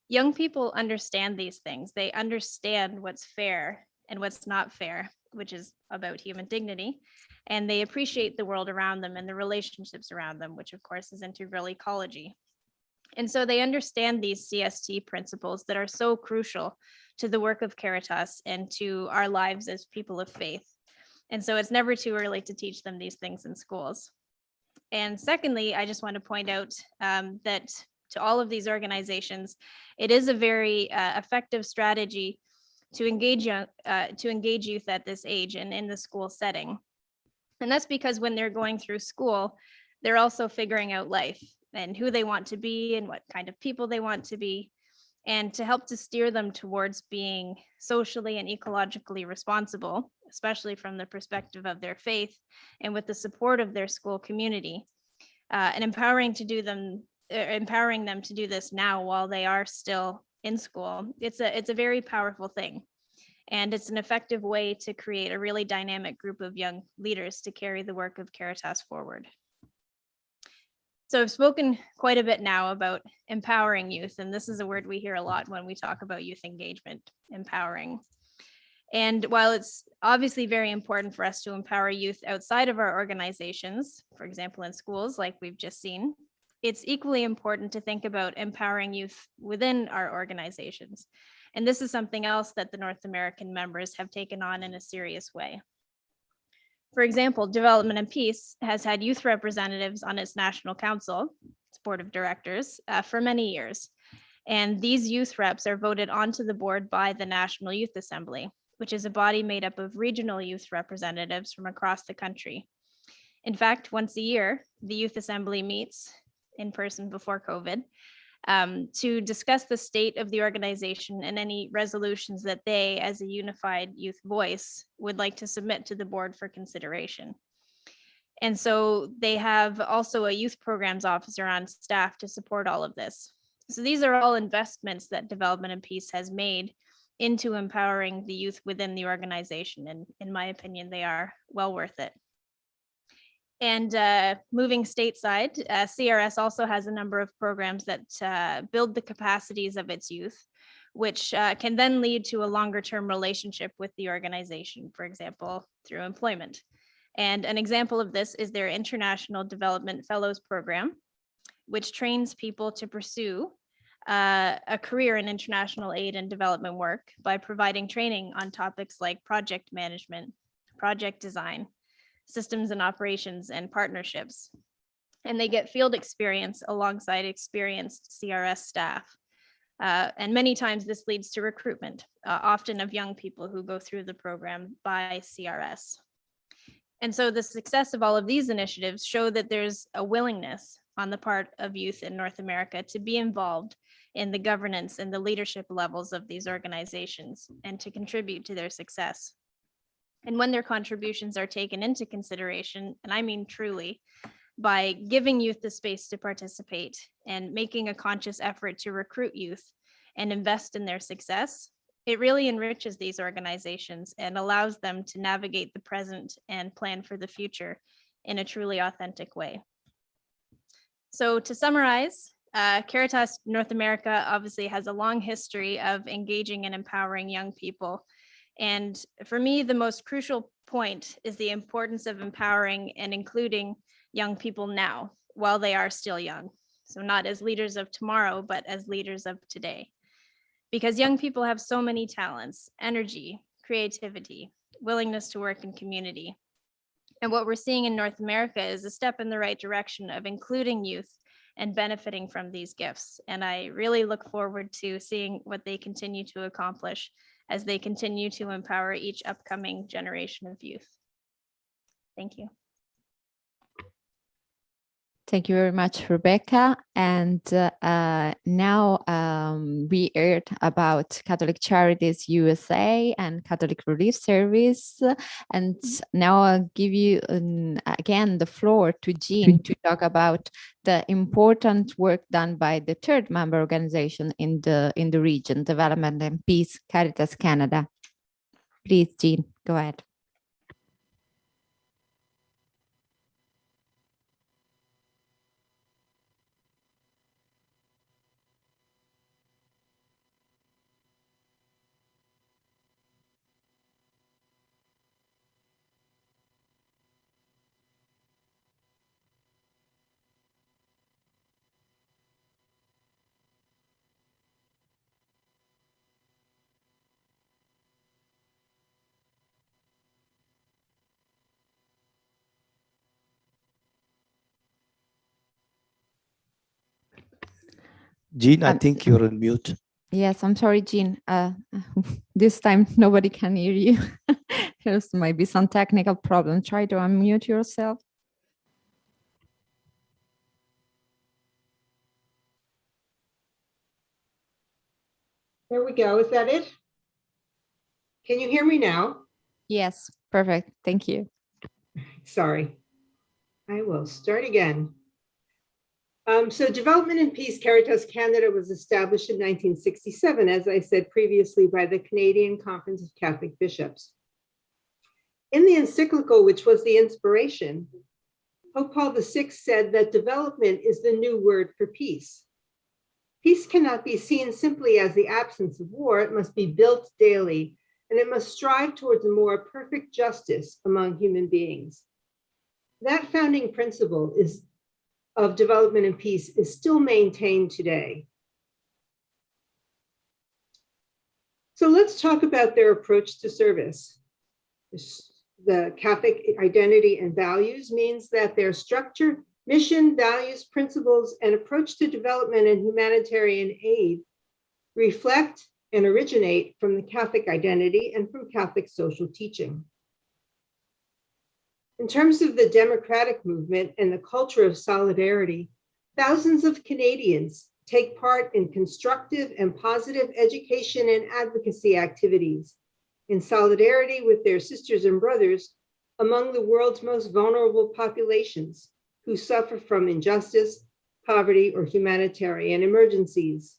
young people understand these things. They understand what's fair and what's not fair, which is about human dignity. And they appreciate the world around them and the relationships around them, which of course is integral ecology. And so they understand these CST principles that are so crucial to the work of Caritas and to our lives as people of faith. And so it's never too early to teach them these things in schools. And secondly, I just want to point out that to all of these organizations, it is a very effective strategy to engage youth at this age and in the school setting. And that's because when they're going through school, they're also figuring out life and who they want to be and what kind of people they want to be, and to help to steer them towards being socially and ecologically responsible, especially from the perspective of their faith and with the support of their school community, and empowering them to do this now while they are still in school. It's a very powerful thing. And it's an effective way to create a really dynamic group of young leaders to carry the work of Caritas forward. So I've spoken quite a bit now about empowering youth, and this is a word we hear a lot when we talk about youth engagement, empowering. And while it's obviously very important for us to empower youth outside of our organizations, for example, in schools, like we've just seen, it's equally important to think about empowering youth within our organizations. And this is something else that the North American members have taken on in a serious way. For example, Development and Peace has had youth representatives on its national council, its board of directors, for many years. And these youth reps are voted onto the board by the National Youth Assembly, which is a body made up of regional youth representatives from across the country. In fact, once a year, the Youth Assembly meets in person before COVID to discuss the state of the organization and any resolutions that they, as a unified youth voice, would like to submit to the board for consideration. And so they have also a youth programs officer on staff to support all of this. So these are all investments that Development and Peace has made into empowering the youth within the organization. And in my opinion, they are well worth it. And moving stateside, CRS also has a number of programs that build the capacities of its youth, which can then lead to a longer term relationship with the organization, for example, through employment. And an example of this is their International Development Fellows Program, which trains people to pursue a career in international aid and development work by providing training on topics like project management, project design, systems and operations and partnerships. And they get field experience alongside experienced CRS staff. And many times this leads to recruitment, often of young people who go through the program by CRS. And so the success of all of these initiatives show that there's a willingness on the part of youth in North America to be involved in the governance and the leadership levels of these organizations and to contribute to their success. And when their contributions are taken into consideration, and I mean truly, by giving youth the space to participate and making a conscious effort to recruit youth and invest in their success, it really enriches these organizations and allows them to navigate the present and plan for the future in a truly authentic way. So to summarize, Caritas North America obviously has a long history of engaging and empowering young people. And for me, the most crucial point is the importance of empowering and including young people now while they are still young. So not as leaders of tomorrow, but as leaders of today. Because young people have so many talents, energy, creativity, willingness to work in community. And what we're seeing in North America is a step in the right direction of including youth and benefiting from these gifts. And I really look forward to seeing what they continue to accomplish as they continue to empower each upcoming generation of youth. Thank you. Thank you very much, Rebecca. And now we heard about Catholic Charities USA and Catholic Relief Service. And now I'll give you again the floor to Jean to talk about the important work done by the third member organization in the region, Development and Peace, Caritas Canada. Please, Jean, go ahead. Jean, I think you're on mute. Yes, I'm sorry, Jean. This time nobody can hear you. There might be some technical problem. Try to unmute yourself. There we go. Is that it? Can you hear me now? Yes, perfect. Thank you. Sorry. I will start again. So Development and Peace Caritas Canada was established in 1967, as I said previously, by the Canadian Conference of Catholic Bishops. In the encyclical, which was the inspiration, Pope Paul VI said that development is the new word for peace. Peace cannot be seen simply as the absence of war. It must be built daily, and it must strive towards a more perfect justice among human beings. That founding principle of development and peace is still maintained today. So let's talk about their approach to service. The Catholic identity and values means that their structure, mission, values, principles, and approach to development and humanitarian aid reflect and originate from the Catholic identity and from Catholic social teaching. In terms of the democratic movement and the culture of solidarity, thousands of Canadians take part in constructive and positive education and advocacy activities in solidarity with their sisters and brothers among the world's most vulnerable populations who suffer from injustice, poverty, or humanitarian emergencies.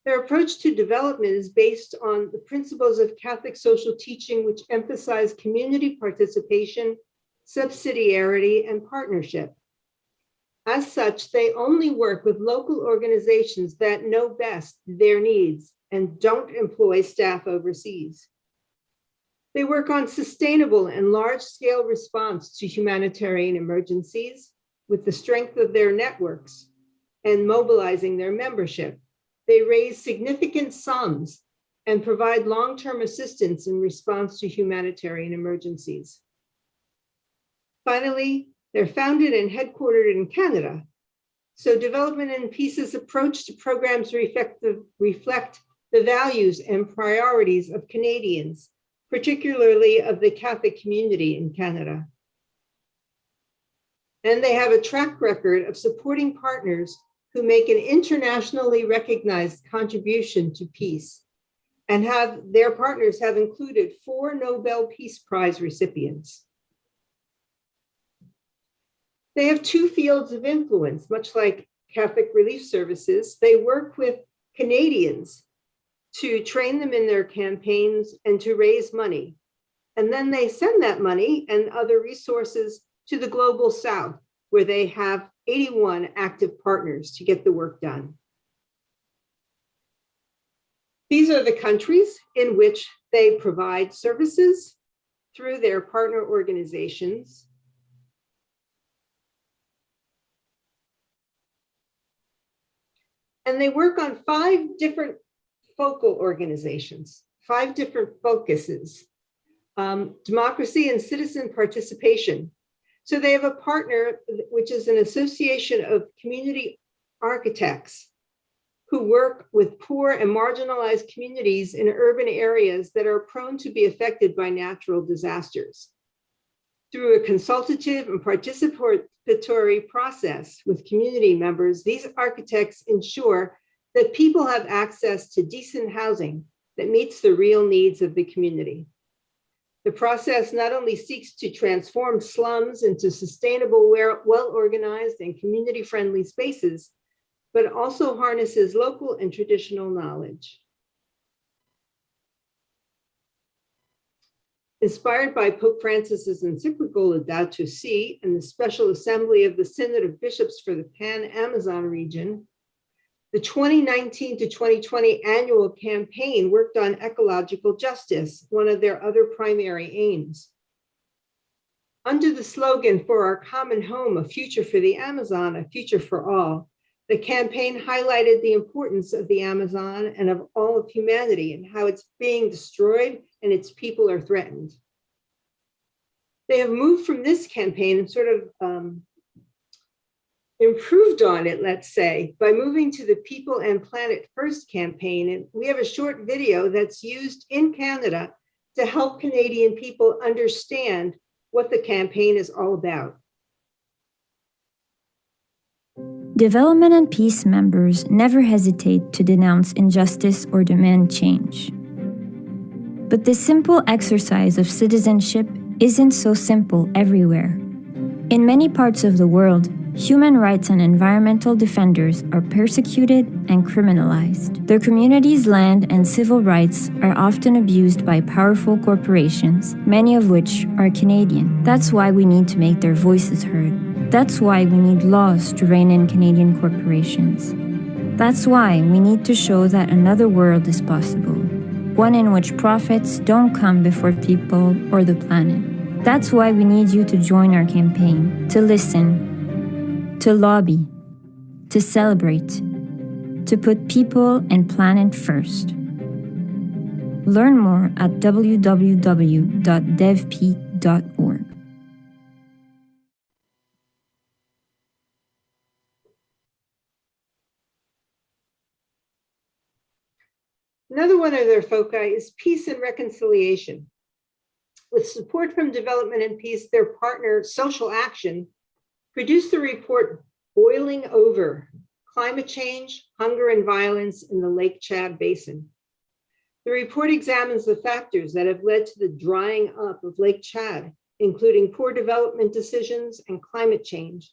Their approach to development is based on the principles of Catholic social teaching, which emphasize community participation, subsidiarity, and partnership. As such, they only work with local organizations that know best their needs and don't employ staff overseas. They work on sustainable and large-scale response to humanitarian emergencies with the strength of their networks and mobilizing their membership. They raise significant sums and provide long-term assistance in response to humanitarian emergencies. Finally, they're founded and headquartered in Canada. So Development and Peace's approach to programs reflect the values and priorities of Canadians, particularly of the Catholic community in Canada. And they have a track record of supporting partners who make an internationally recognized contribution to peace, and their partners have included 4 Nobel Peace Prize recipients. They have 2 fields of influence, much like Catholic Relief Services. They work with Canadians to train them in their campaigns and to raise money. And then they send that money and other resources to the Global South, where they have 81 active partners to get the work done. These are the countries in which they provide services through their partner organizations. And they work on 5 different focal organizations, 5 different focuses: democracy and citizen participation. So they have a partner, which is an association of community architects who work with poor and marginalized communities in urban areas that are prone to be affected by natural disasters. Through a consultative and participatory process with community members, these architects ensure that people have access to decent housing that meets the real needs of the community. The process not only seeks to transform slums into sustainable, well-organized and community-friendly spaces, but also harnesses local and traditional knowledge. Inspired by Pope Francis's encyclical Laudato Si and the Special Assembly of the Synod of Bishops for the Pan-Amazon region, the 2019 to 2020 annual campaign worked on ecological justice, one of their other primary aims. Under the slogan, "For our common home, a future for the Amazon, a future for all," the campaign highlighted the importance of the Amazon and of all of humanity and how it's being destroyed and its people are threatened. They have moved from this campaign and sort of improved on it, let's say, by moving to the People and Planet First campaign. And we have a short video that's used in Canada to help Canadian people understand what the campaign is all about. Development and Peace members never hesitate to denounce injustice or demand change. But the simple exercise of citizenship isn't so simple everywhere. In many parts of the world, human rights and environmental defenders are persecuted and criminalized. Their communities' land and civil rights are often abused by powerful corporations, many of which are Canadian. That's why we need to make their voices heard. That's why we need laws to rein in Canadian corporations. That's why we need to show that another world is possible, one in which profits don't come before people or the planet. That's why we need you to join our campaign, to listen, to lobby, to celebrate, to put people and planet first. Learn more at www.devp.org. Another one of their foci is peace and reconciliation. With support from Development and Peace, their partner, Social Action, produced the report Boiling Over: Climate Change, Hunger and Violence in the Lake Chad Basin. The report examines the factors that have led to the drying up of Lake Chad, including poor development decisions and climate change,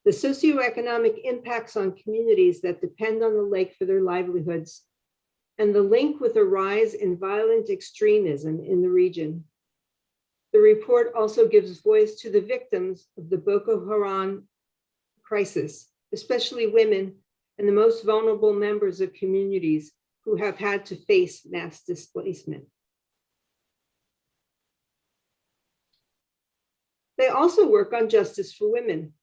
the socioeconomic impacts on communities that depend on the lake for their livelihoods, and the link with a rise in violent extremism in the region. The report also gives voice to the victims of the Boko Haram crisis, especially women and the most vulnerable members of communities who have had to face mass displacement. They also work on justice for women.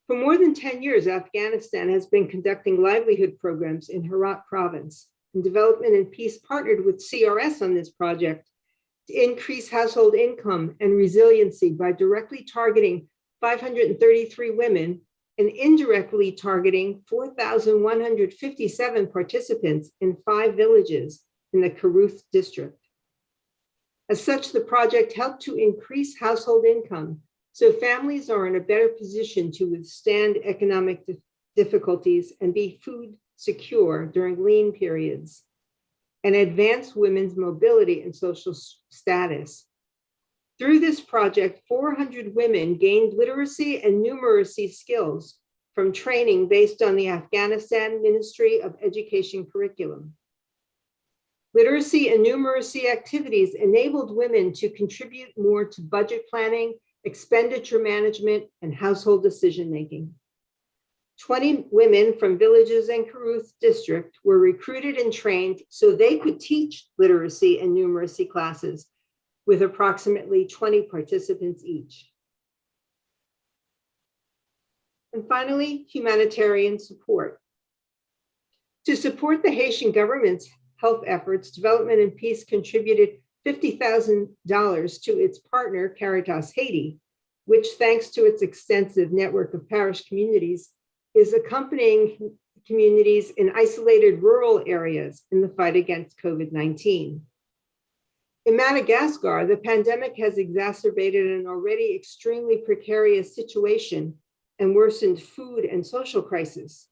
For more than 10 years, Afghanistan has been conducting livelihood programs in Herat province, and Development and Peace partnered with CRS on this project to increase household income and resiliency by directly targeting 533 women and indirectly targeting 4,157 participants in 5 villages in the Crs district. As such, the project helped to increase household income so families are in a better position to withstand economic difficulties and be food secure during lean periods, and advance women's mobility and social status. Through this project, 400 women gained literacy and numeracy skills from training based on the Afghanistan Ministry of Education curriculum. Literacy and numeracy activities enabled women to contribute more to budget planning, expenditure management, and household decision-making. 20 women from villages in Crs district were recruited and trained so they could teach literacy and numeracy classes with approximately 20 participants each. And finally, humanitarian support. To support the Haitian government's health efforts, Development and Peace contributed $50,000 to its partner, Caritas Haiti, which, thanks to its extensive network of parish communities, is accompanying communities in isolated rural areas in the fight against COVID-19. In Madagascar, the pandemic has exacerbated an already extremely precarious situation and worsened food and social crisis.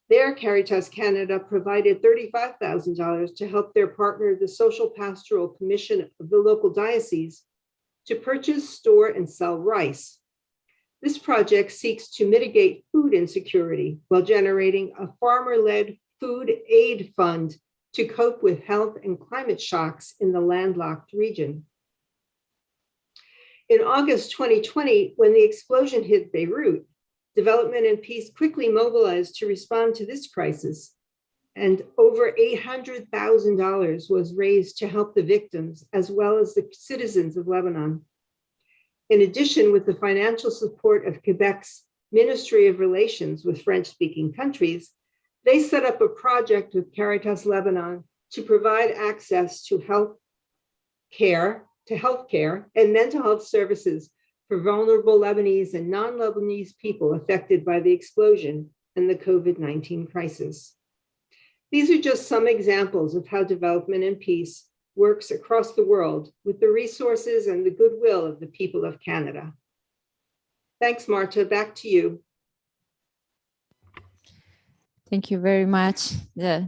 There, Caritas Canada provided $35,000 to help their partner, the Social Pastoral Commission of the local diocese, to purchase, store, and sell rice. This project seeks to mitigate food insecurity while generating a farmer-led food aid fund to cope with health and climate shocks in the landlocked region. In August 2020, when the explosion hit Beirut, Development and Peace quickly mobilized to respond to this crisis, and over $800,000 was raised to help the victims as well as the citizens of Lebanon. In addition, with the financial support of Quebec's Ministry of Relations with French-speaking countries, they set up a project with Caritas Lebanon to provide access to healthcare and mental health services for vulnerable Lebanese and non-Lebanese people affected by the explosion and the COVID-19 crisis. These are just some examples of how Development and Peace works across the world with the resources and the goodwill of the people of Canada. Thanks, Marta. Back to you. Thank you very much,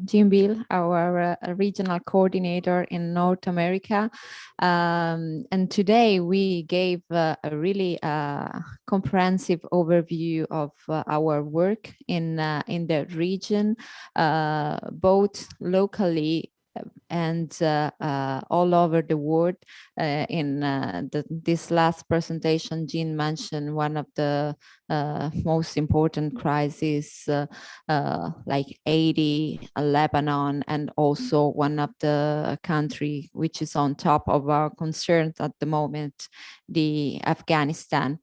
Jim Beal, our regional coordinator in North America. And today we gave a really comprehensive overview of our work in the region, both locally and all over the world. In this last presentation, Jean mentioned one of the most important crises like Haiti, Lebanon, and also one of the country which is on top of our concerns at the moment, the Afghanistan.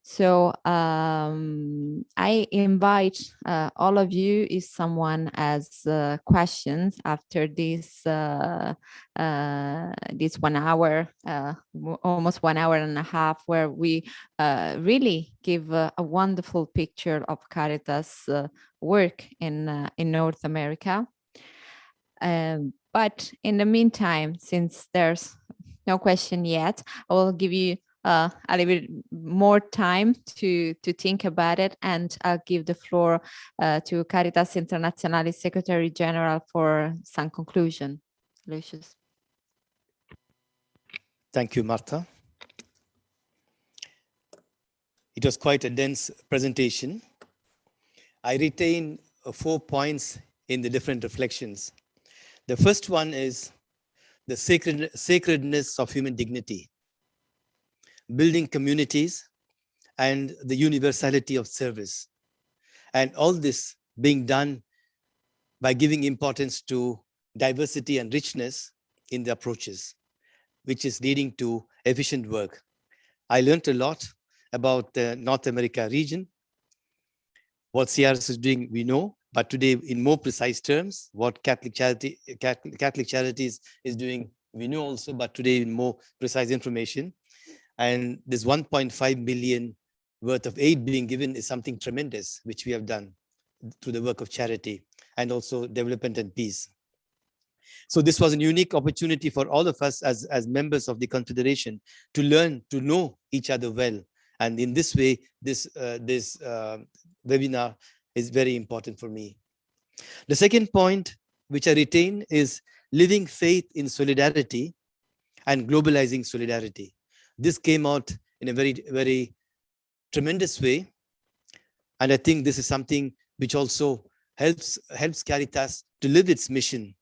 So I invite all of you, if someone has questions after this 1 hour, almost 1 hour and a half, where we really give a wonderful picture of Caritas work in North America. But in the meantime, since there's no question yet, I will give you a little bit more time to think about it, and I'll give the floor to Caritas Internationalis Secretary General for some conclusion. Aloysius. Thank you, Martha. It was quite a dense presentation. I retain 4 points in the different reflections. The first one is the sacredness of human dignity, building communities, and the universality of service. And all this being done by giving importance to diversity and richness in the approaches, which is leading to efficient work. I learned a lot about the North America region. What CRS is doing, we know, but today in more precise terms, what Catholic Charities is doing, We know also, but today more precise information. And this 1.5 million worth of aid being given is something tremendous, which we have done through the work of charity and also development and peace. So this was a unique opportunity for all of us as members of the Confederation to learn, to know each other well. And in this way, this webinar is very important for me. The second point which I retain is living faith in solidarity and globalizing solidarity. This came out in a very, very tremendous way. And I think this is something which also helps Caritas to live its mission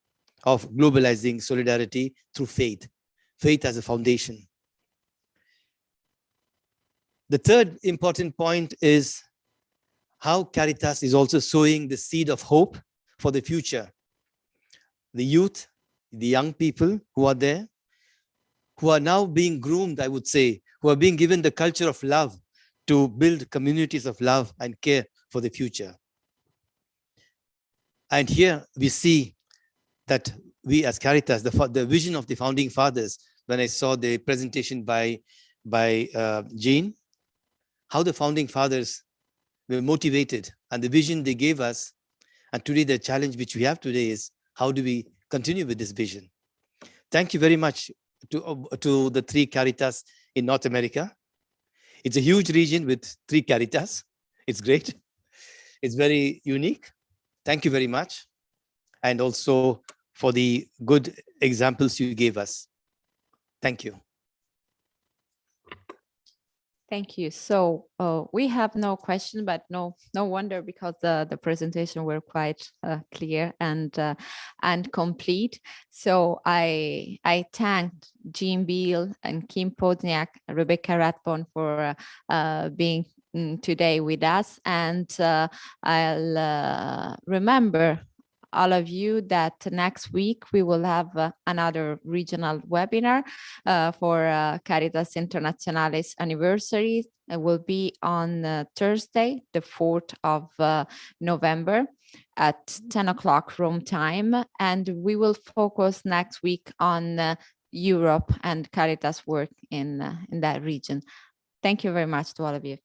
of globalizing solidarity through faith, faith as a foundation. The third important point is how Caritas is also sowing the seed of hope for the future. The youth, the young people who are there, who are now being groomed, I would say, who are being given the culture of love to build communities of love and care for the future. And here we see that we as Caritas, the vision of the founding fathers, when I saw the presentation by Jean, how the founding fathers were motivated and the vision they gave us. And today the challenge which we have today is how do we continue with this vision? Thank you very much to the 3 Caritas in North America. It's a huge region with 3 Caritas. It's great. It's very unique. Thank you very much. And also for the good examples you gave us. Thank you. Thank you. So we have no question, but no wonder, because the presentation were quite clear and complete. So I thanked Jean Beal and Kim Pozniak, Rebecca Ratbon for being today with us. And I'll remember all of you that next week we will have another regional webinar for Caritas Internationalis anniversary. It will be on Thursday, the 4th of November at 10 o'clock Rome time. And we will focus next week on Europe and Caritas work in that region. Thank you very much to all of you.